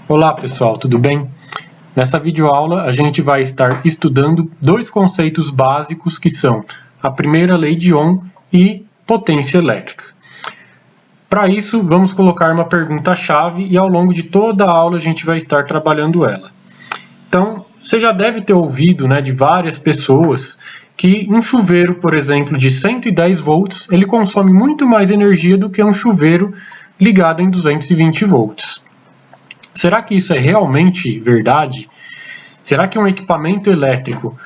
Olá pessoal, tudo bem? Nessa videoaula a gente vai estar estudando dois conceitos básicos que são a primeira lei de Ohm e potência elétrica. Para isso, vamos colocar uma pergunta-chave e ao longo de toda a aula a gente vai estar trabalhando ela. Então, você já deve ter ouvido, de várias pessoas que um chuveiro, por exemplo, de 110 volts, ele consome muito mais energia do que um chuveiro ligado em 220 volts. Será que isso é realmente verdade? Será que um equipamento elétrico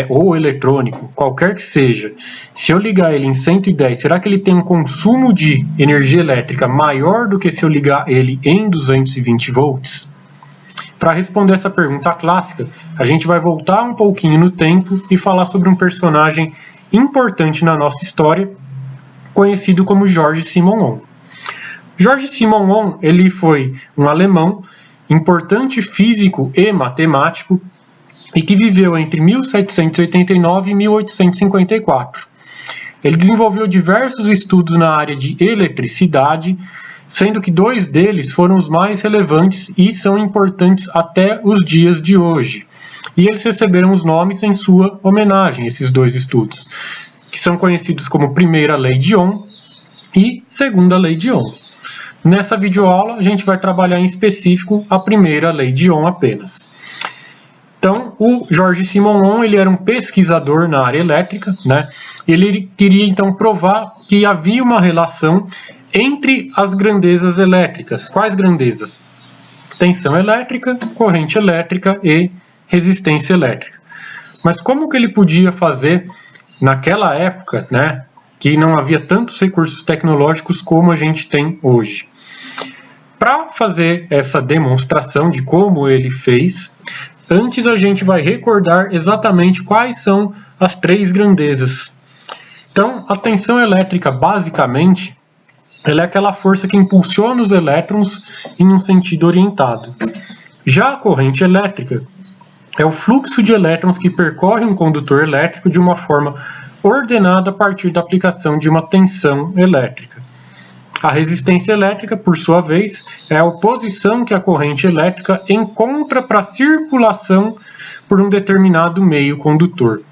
ou eletrônico, qualquer que seja, se eu ligar ele em 110, será que ele tem um consumo de energia elétrica maior do que se eu ligar ele em 220 volts? Para responder essa pergunta clássica, a gente vai voltar um pouquinho no tempo e falar sobre um personagem importante na nossa história, conhecido como George Simon Ohm. George Simon Ohm, ele foi um alemão, importante físico e matemático, e que viveu entre 1789 e 1854. Ele desenvolveu diversos estudos na área de eletricidade, sendo que dois deles foram os mais relevantes e são importantes até os dias de hoje. E eles receberam os nomes em sua homenagem, esses dois estudos, que são conhecidos como primeira lei de Ohm e segunda lei de Ohm. Nessa videoaula, a gente vai trabalhar em específico a primeira lei de Ohm apenas. Então, o George Simon Ohm, ele era um pesquisador na área elétrica, Ele queria então provar que havia uma relação entre as grandezas elétricas. Quais grandezas? Tensão elétrica, corrente elétrica e resistência elétrica. Mas como que ele podia fazer naquela época, que não havia tantos recursos tecnológicos como a gente tem hoje? Para fazer essa demonstração de como ele fez, antes a gente vai recordar exatamente quais são as três grandezas. Então, a tensão elétrica, basicamente, ela é aquela força que impulsiona os elétrons em um sentido orientado. Já a corrente elétrica é o fluxo de elétrons que percorre um condutor elétrico de uma forma ordenada a partir da aplicação de uma tensão elétrica. A resistência elétrica, por sua vez, é a oposição que a corrente elétrica encontra para a circulação por um determinado meio condutor.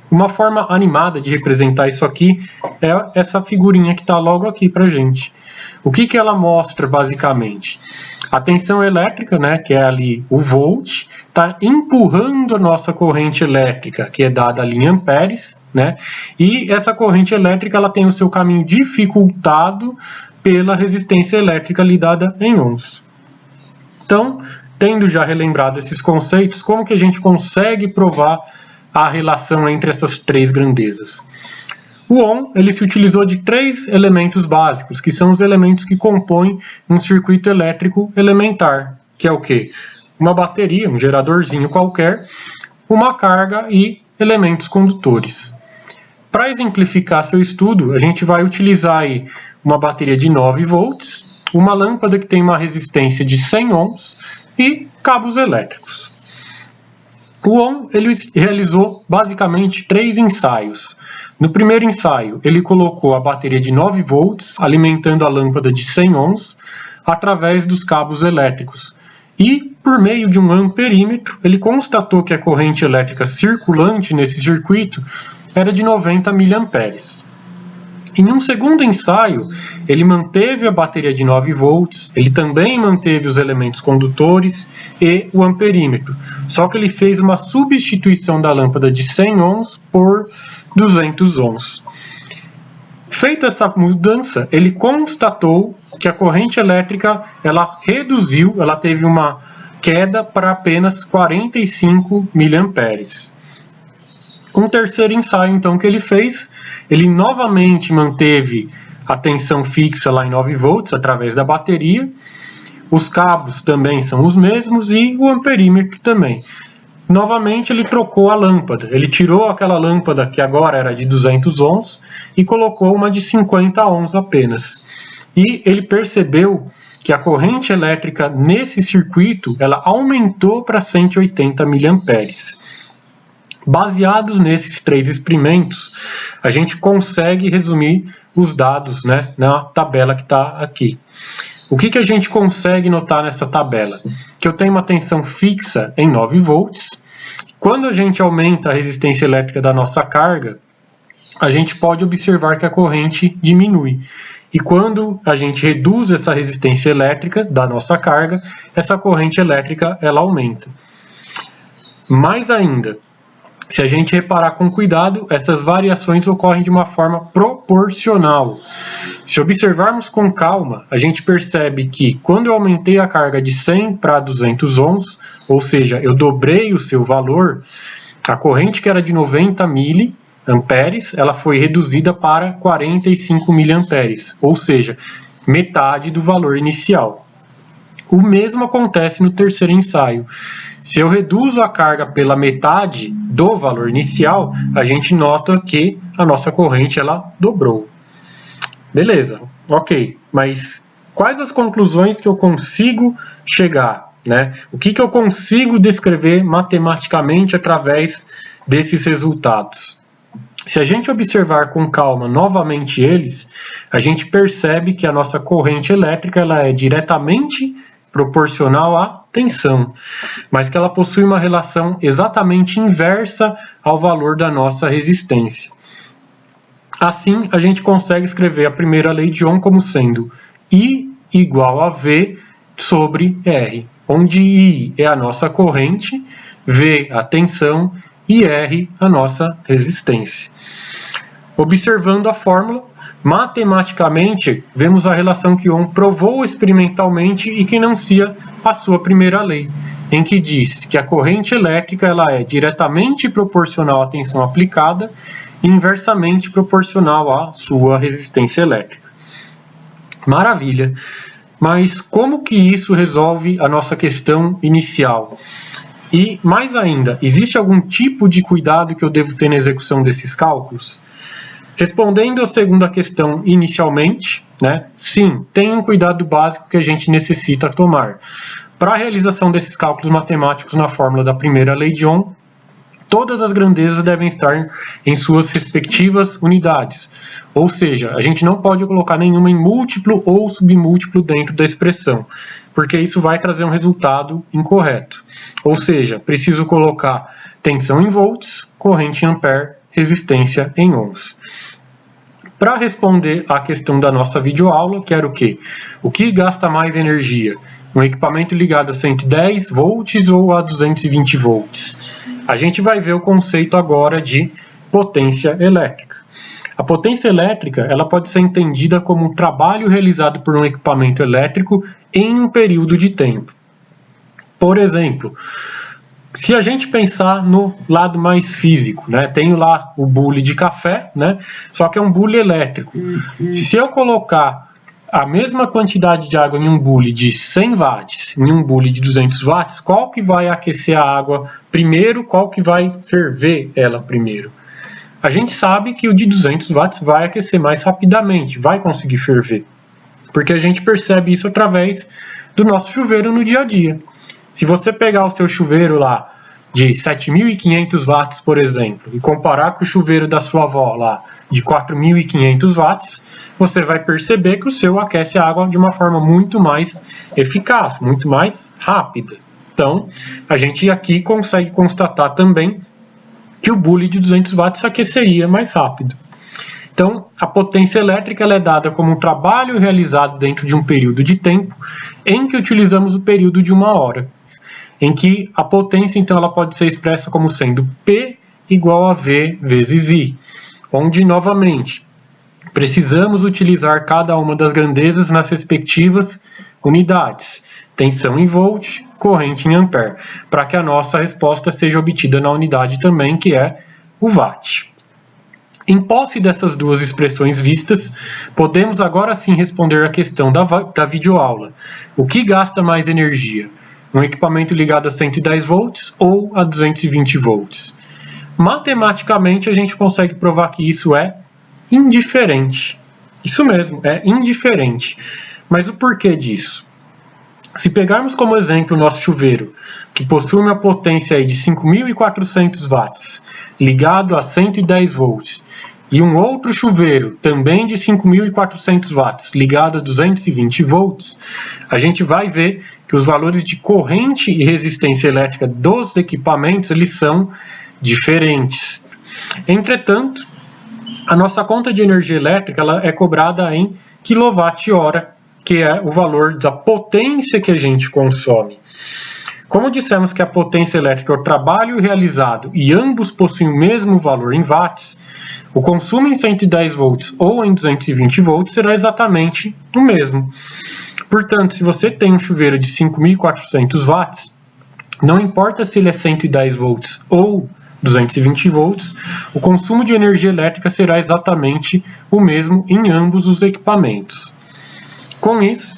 Uma forma animada de representar isso aqui é essa figurinha que está logo aqui para a gente. O que ela mostra, basicamente? A tensão elétrica, que é ali o volt, está empurrando a nossa corrente elétrica, que é dada ali em amperes, E essa corrente elétrica ela tem o seu caminho dificultado pela resistência elétrica ali dada em ohms. Então, tendo já relembrado esses conceitos, como que a gente consegue provar a relação entre essas três grandezas? O Ohm, ele se utilizou de três elementos básicos, que são os elementos que compõem um circuito elétrico elementar, que é o quê? Uma bateria, um geradorzinho qualquer, uma carga e elementos condutores. Para exemplificar seu estudo, a gente vai utilizar aí uma bateria de 9 volts, uma lâmpada que tem uma resistência de 100 ohms e cabos elétricos. O Ohm ele realizou basicamente 3 ensaios. No primeiro ensaio, ele colocou a bateria de 9 volts alimentando a lâmpada de 100 ohms através dos cabos elétricos. E, por meio de um amperímetro, ele constatou que a corrente elétrica circulante nesse circuito era de 90 mA. Em um segundo ensaio, ele manteve a bateria de 9 volts, ele também manteve os elementos condutores e o amperímetro, só que ele fez uma substituição da lâmpada de 100 ohms por 200 ohms. Feita essa mudança, ele constatou que a corrente elétrica ela reduziu, ela teve uma queda para apenas 45 mA. Um terceiro ensaio, então, que ele fez, ele novamente manteve a tensão fixa lá em 9 volts através da bateria, os cabos também são os mesmos e o amperímetro também. Novamente ele trocou a lâmpada, ele tirou aquela lâmpada que agora era de 200 ohms e colocou uma de 50 ohms apenas. E ele percebeu que a corrente elétrica nesse circuito ela aumentou para 180 mA. Baseados nesses 3 experimentos, a gente consegue resumir os dados na tabela que está aqui. o que a gente consegue notar nessa tabela? Que eu tenho uma tensão fixa em 9 volts. Quando a gente aumenta a resistência elétrica da nossa carga, a gente pode observar que a corrente diminui. E quando a gente reduz essa resistência elétrica da nossa carga, essa corrente elétrica ela aumenta. Mais ainda, se a gente reparar com cuidado, essas variações ocorrem de uma forma proporcional. Se observarmos com calma, a gente percebe que quando eu aumentei a carga de 100 para 200 ohms, ou seja, eu dobrei o seu valor, a corrente que era de 90 miliamperes, ela foi reduzida para 45 miliamperes, ou seja, metade do valor inicial. O mesmo acontece no terceiro ensaio. Se eu reduzo a carga pela metade do valor inicial, a gente nota que a nossa corrente ela dobrou. Beleza, ok. Mas quais as conclusões que eu consigo chegar, né? O que eu consigo descrever matematicamente através desses resultados? Se a gente observar com calma novamente eles, a gente percebe que a nossa corrente elétrica ela é diretamente proporcional à tensão, mas que ela possui uma relação exatamente inversa ao valor da nossa resistência. Assim, a gente consegue escrever a primeira lei de Ohm como sendo I igual a V sobre R, onde I é a nossa corrente, V a tensão e R a nossa resistência. Observando a fórmula, matematicamente, vemos a relação que Ohm provou experimentalmente e que enuncia a sua primeira lei, em que diz que a corrente elétrica ela é diretamente proporcional à tensão aplicada e inversamente proporcional à sua resistência elétrica. Maravilha! Mas como que isso resolve a nossa questão inicial? E, mais ainda, existe algum tipo de cuidado que eu devo ter na execução desses cálculos? Respondendo à segunda questão inicialmente, né, sim, tem um cuidado básico que a gente necessita tomar. Para a realização desses cálculos matemáticos na fórmula da primeira lei de Ohm, todas as grandezas devem estar em suas respectivas unidades. Ou seja, a gente não pode colocar nenhuma em múltiplo ou submúltiplo dentro da expressão, porque isso vai trazer um resultado incorreto. Ou seja, preciso colocar tensão em volts, corrente em ampere, resistência em ohms. Para responder à questão da nossa videoaula, que era o quê? O que gasta mais energia? Um equipamento ligado a 110 volts ou a 220 volts? A gente vai ver o conceito agora de potência elétrica. A potência elétrica ela pode ser entendida como um trabalho realizado por um equipamento elétrico em um período de tempo. Por exemplo, se a gente pensar no lado mais físico, né, tenho lá o bule de café, né, só que é um bule elétrico. Se eu colocar a mesma quantidade de água em um bule de 100 watts, em um bule de 200 watts, qual que vai aquecer a água primeiro, qual que vai ferver ela primeiro? A gente sabe que o de 200 watts vai aquecer mais rapidamente, vai conseguir ferver, porque a gente percebe isso através do nosso chuveiro no dia a dia. Se você pegar o seu chuveiro lá de 7.500 watts, por exemplo, e comparar com o chuveiro da sua avó lá de 4.500 watts, você vai perceber que o seu aquece a água de uma forma muito mais eficaz, muito mais rápida. Então, a gente aqui consegue constatar também que o bule de 200 watts aqueceria mais rápido. Então, a potência elétrica ela é dada como um trabalho realizado dentro de um período de tempo em que utilizamos o período de 1 hora. Em que a potência, então, ela pode ser expressa como sendo P igual a V vezes I, onde, novamente, precisamos utilizar cada uma das grandezas nas respectivas unidades, tensão em volt, corrente em ampere, para que a nossa resposta seja obtida na unidade também, que é o watt. Em posse dessas duas expressões vistas, podemos agora sim responder a questão da videoaula. O que gasta mais energia? Um equipamento ligado a 110 volts ou a 220 volts? Matematicamente, a gente consegue provar que isso é indiferente. Isso mesmo, é indiferente. Mas o porquê disso? Se pegarmos como exemplo o nosso chuveiro, que possui uma potência aí de 5.400 watts, ligado a 110 volts, e um outro chuveiro, também de 5.400 watts, ligado a 220 volts, a gente vai ver que os valores de corrente e resistência elétrica dos equipamentos eles são diferentes. Entretanto, a nossa conta de energia elétrica ela é cobrada em kWh, que é o valor da potência que a gente consome. Como dissemos que a potência elétrica é o trabalho realizado e ambos possuem o mesmo valor em watts, o consumo em 110 volts ou em 220 volts será exatamente o mesmo. Portanto, se você tem um chuveiro de 5.400 watts, não importa se ele é 110 volts ou 220 volts, o consumo de energia elétrica será exatamente o mesmo em ambos os equipamentos. Com isso,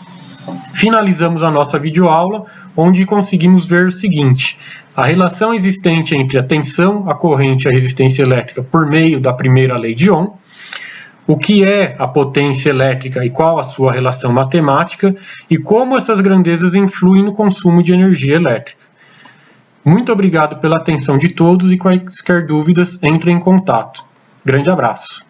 finalizamos a nossa videoaula, onde conseguimos ver o seguinte: a relação existente entre a tensão, a corrente e a resistência elétrica por meio da primeira lei de Ohm, o que é a potência elétrica e qual a sua relação matemática, e como essas grandezas influem no consumo de energia elétrica. Muito obrigado pela atenção de todos e quaisquer dúvidas, entrem em contato. Grande abraço!